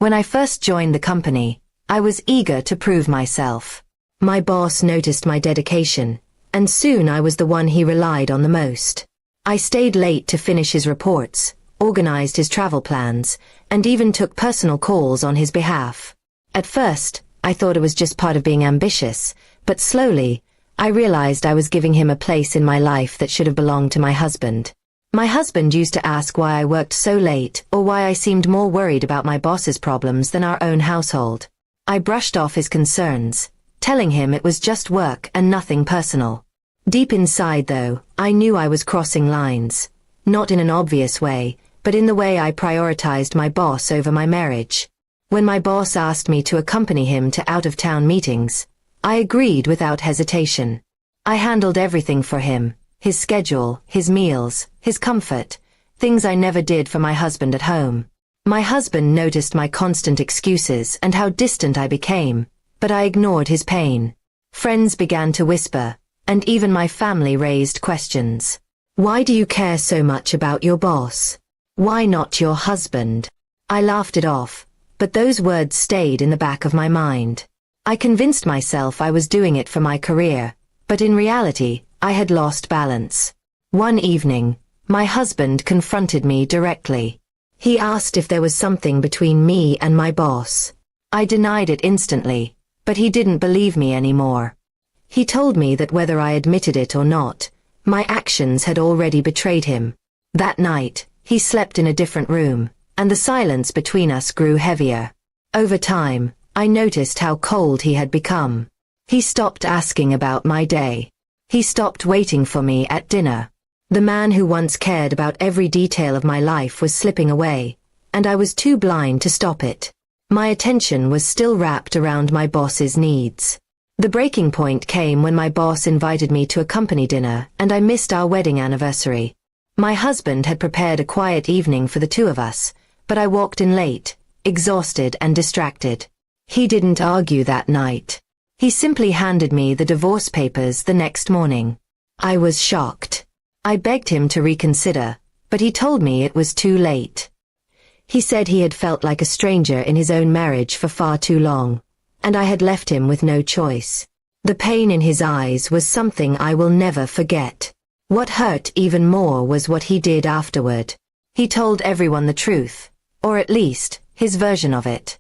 When I first joined the company, I was eager to prove myself. My boss noticed my dedication, and soon I was the one he relied on the most. I stayed late to finish his reports, organized his travel plans, and even took personal calls on his behalf. At first, I thought it was just part of being ambitious, but slowly, I realized I was giving him a place in my life that should have belonged to my husband. My husband used to ask why I worked so late or why I seemed more worried about my boss's problems than our own household. I brushed off his concerns, telling him it was just work and nothing personal. Deep inside, though, I knew I was crossing lines. Not in an obvious way, but in the way I prioritized my boss over my marriage. When my boss asked me to accompany him to out-of-town meetings, I agreed without hesitation. I handled everything for him. His schedule, his meals, his comfort, things I never did for my husband at home. My husband noticed my constant excuses and how distant I became, but I ignored his pain. Friends began to whisper, and even my family raised questions. Why do you care so much about your boss? Why not your husband? I laughed it off, but those words stayed in the back of my mind. I convinced myself I was doing it for my career, but in reality, I had lost balance. One evening, my husband confronted me directly. He asked if there was something between me and my boss. I denied it instantly, but he didn't believe me anymore. He told me that whether I admitted it or not, my actions had already betrayed him. That night, he slept in a different room, and the silence between us grew heavier. Over time, I noticed how cold he had become. He stopped asking about my day. He stopped waiting for me at dinner. The man who once cared about every detail of my life was slipping away, and I was too blind to stop it. My attention was still wrapped around my boss's needs. The breaking point came when my boss invited me to a company dinner, and I missed our wedding anniversary. My husband had prepared a quiet evening for the two of us, but I walked in late, exhausted and distracted. He didn't argue that night. He simply handed me the divorce papers the next morning. I was shocked. I begged him to reconsider, but he told me it was too late. He said he had felt like a stranger in his own marriage for far too long, and I had left him with no choice. The pain in his eyes was something I will never forget. What hurt even more was what he did afterward. He told everyone the truth, or at least, his version of it.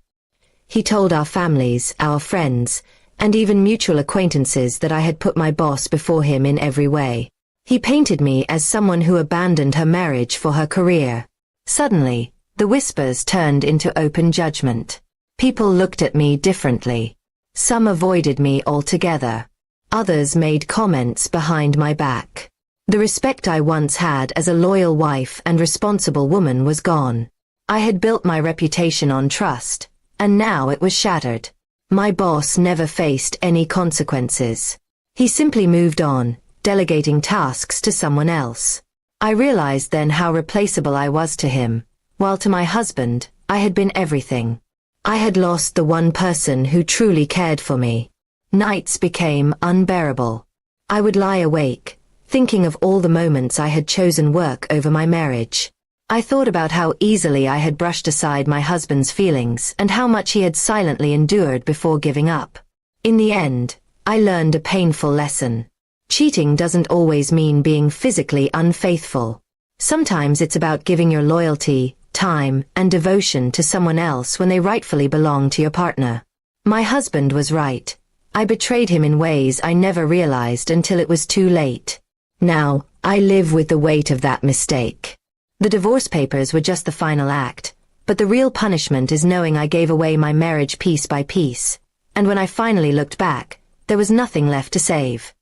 He told our families, our friends, and even mutual acquaintances that I had put my boss before him in every way. He painted me as someone who abandoned her marriage for her career. Suddenly, the whispers turned into open judgment. People looked at me differently. Some avoided me altogether. Others made comments behind my back. The respect I once had as a loyal wife and responsible woman was gone. I had built my reputation on trust, and now it was shattered. My boss never faced any consequences. He simply moved on, delegating tasks to someone else. I realized then how replaceable I was to him, while to my husband, I had been everything. I had lost the one person who truly cared for me. Nights became unbearable. I would lie awake, thinking of all the moments I had chosen work over my marriage. I thought about how easily I had brushed aside my husband's feelings and how much he had silently endured before giving up. In the end, I learned a painful lesson. Cheating doesn't always mean being physically unfaithful. Sometimes it's about giving your loyalty, time, and devotion to someone else when they rightfully belong to your partner. My husband was right. I betrayed him in ways I never realized until it was too late. Now, I live with the weight of that mistake. The divorce papers were just the final act, but the real punishment is knowing I gave away my marriage piece by piece, and when I finally looked back, there was nothing left to save.